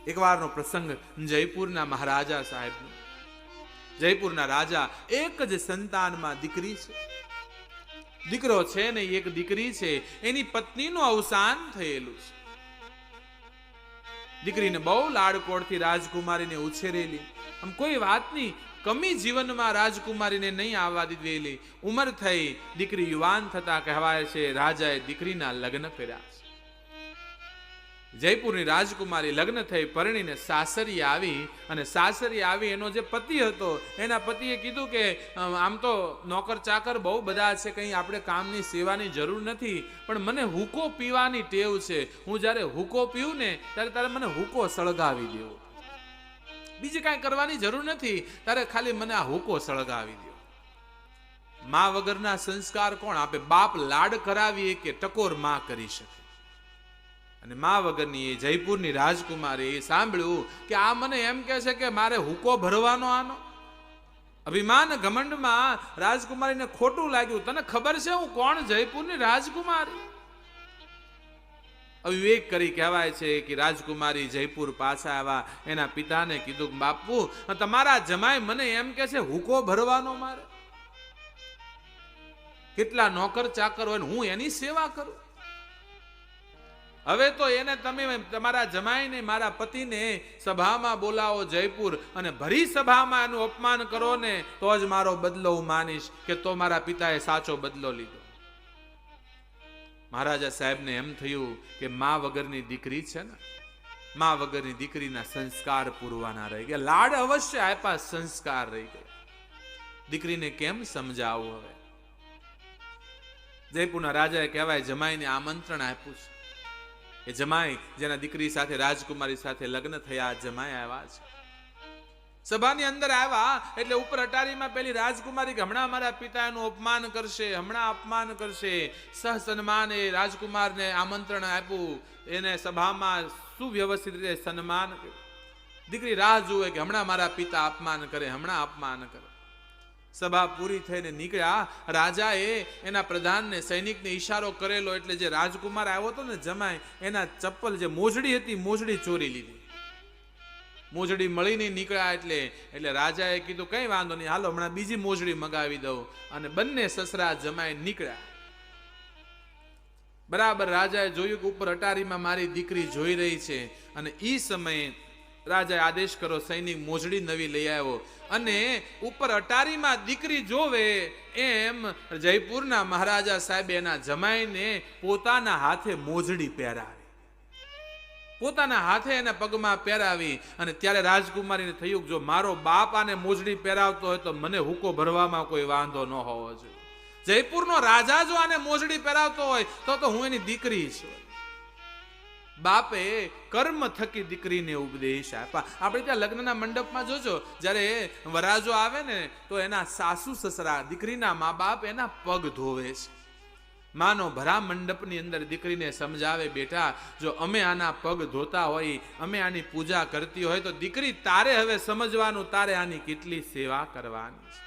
એક વારનો પ્રસંગ જયપુરના મહારાજા સાહેબનો. જયપુરના રાજા એક જ સંતાનમાં દીકરી છે. દીકરો છે ને એક દીકરી છે. એની પત્નીનું અવસાન થયેલું છે. દીકરીને બહુ લાડકોડથી રાજકુમારીને ઉછેરેલી. આમ કોઈ વાતની કમી જીવનમાં રાજકુમારીને નહીં આવવા દીધેલી. ઉંમર થઈ, દીકરી યુવાન થતા કહેવાય છે રાજાએ દીકરીના લગ્ન કર્યા છે. જયપુરની રાજકુમારી લગ્ન થઈ પરણીને સાસરી આવી, અને સાસરી આવી એનો જે પતિ હતો એના પતિએ કીધું કે આમ તો નોકર ચાકર બહુ બધા છે, કંઈ આપણે કામની સેવાની જરૂર નથી, પણ મને હુકો પીવાની ટેવ છે. હું જ્યારે હુકો પીવું ને ત્યારે તારે મને હુકો સળગાવી દેવો, બીજી કાંઈ કરવાની જરૂર નથી, તારે ખાલી મને આ હુકો સળગાવી દો. મા વગરના સંસ્કાર કોણ આપે? બાપ લાડ કરાવીએ કે ટકોર માં કરી શકે? અને મા વગરની એ જયપુરની રાજકુમારી સાંભળ્યું કે આ મને એમ કહે છે કે મારે હુકો ભરવાનો. આનો અભિમાન ઘમંડમાં રાજકુમારીને ખોટું લાગ્યું. તને ખબર છે હું કોણ? જયપુરની રાજકુમારી. અવિવેક કરી કહેવાય છે કે રાજકુમારી જયપુર પાછા આવ્યા. એના પિતાને કીધું, બાપુ તમારા જમાઈ મને એમ કે છે હુકો ભરવાનો મારે. કેટલા નોકર ચાકર હોય હું એની સેવા કરું? હવે તો એને તમે તમારા જમાઈને મારા પતિને સભામાં બોલાવો જયપુર, અને ભરી સભામાં એનું અપમાન કરો ને તો જ મારો બદલો હું માનીશ કે તો મારા પિતાએ સાચો બદલો લીધો. મહારાજા સાહેબને એમ થયું કે મા વગરની દીકરી છે ને, મા વગરની દીકરીના સંસ્કાર પૂરવાના રહી ગયા. લાડ અવશ્ય આપ્યા, સંસ્કાર રહી ગયા. દીકરીને કેમ સમજાવવું? હવે જયપુરના રાજાએ કહેવાય જમાઈને આમંત્રણ આપ્યું છે. એ જમાઈ જેના દીકરી સાથે રાજકુમારી સાથે લગ્ન થયા, જમાઈ આવ્યા છે. સભાની અંદર આવ્યા એટલે ઉપર અટારીમાં પેલી રાજકુમારી કે હમણાં મારા પિતાનું અપમાન કરશે, હમણાં અપમાન કરશે. સહસન્માન એ રાજકુમારને આમંત્રણ આપ્યું, એને સભામાં સુવ્યવસ્થિત રીતે સન્માન કર્યું. દીકરી રાહ જુએ કે હમણાં મારા પિતા અપમાન કરે, હમણાં અપમાન કરે. સભા પૂરી થઈને નીકળ્યા. રાજાએ એના પ્રધાનને સૈનિકને ઈશારો કરેલો એટલે જે રાજકુમાર આવ્યો હતો ને જમાઈ, એના ચપ્પલ જે મોજડી હતી મોજડી ચોરી લીધી. મોજડી મળી નહીં નીકળ્યા એટલે રાજાએ કીધું કઈ વાંધો નહીં, હાલો હમણાં બીજી મોજડી મગાવી દઉં. અને બંને સસરા જમાઈ નીકળ્યા. બરાબર રાજાએ જોયું કે ઉપર અટારીમાં મારી દીકરી જોઈ રહી છે, અને ઈ સમયે રાજાએ આદેશ કરો સૈનિક મોજડી નવી લઈ આવ્યો, અને ઉપર અટારીમાં દીકરી જોવે એમ જયપુરના મહારાજા સાહેબ એના જમાઈને પોતાના હાથે મોજડી પહેરાવી, પોતાના હાથે એના પગમાં પહેરાવી. અને ત્યારે રાજકુમારીને થયું જો મારો બાપ આને મોજડી પહેરાવતો હોય તો મને હુકો ભરવામાં કોઈ વાંધો ન હોવો જોઈએ. જયપુરનો રાજા જો આને મોજડી પહેરાવતો હોય તો હું એની દીકરી છું. બાપે કર્મ થકી દીકરીને ઉપદેશ આપ્યા. આપણે ત્યાં લગ્નના મંડપમાં જોજો, જ્યારે વરાજો આવે ને તો એના સાસુ સસરા દીકરીના મા બાપ એના પગ ધોવે છે. માનો ભરા મંડપની અંદર દીકરીને સમજાવે, બેટા જો અમે આના પગ ધોતા હોય, અમે આની પૂજા કરતી હોય તો દીકરી તારે હવે સમજવાનું, તારે આની કેટલી સેવા કરવાની છે.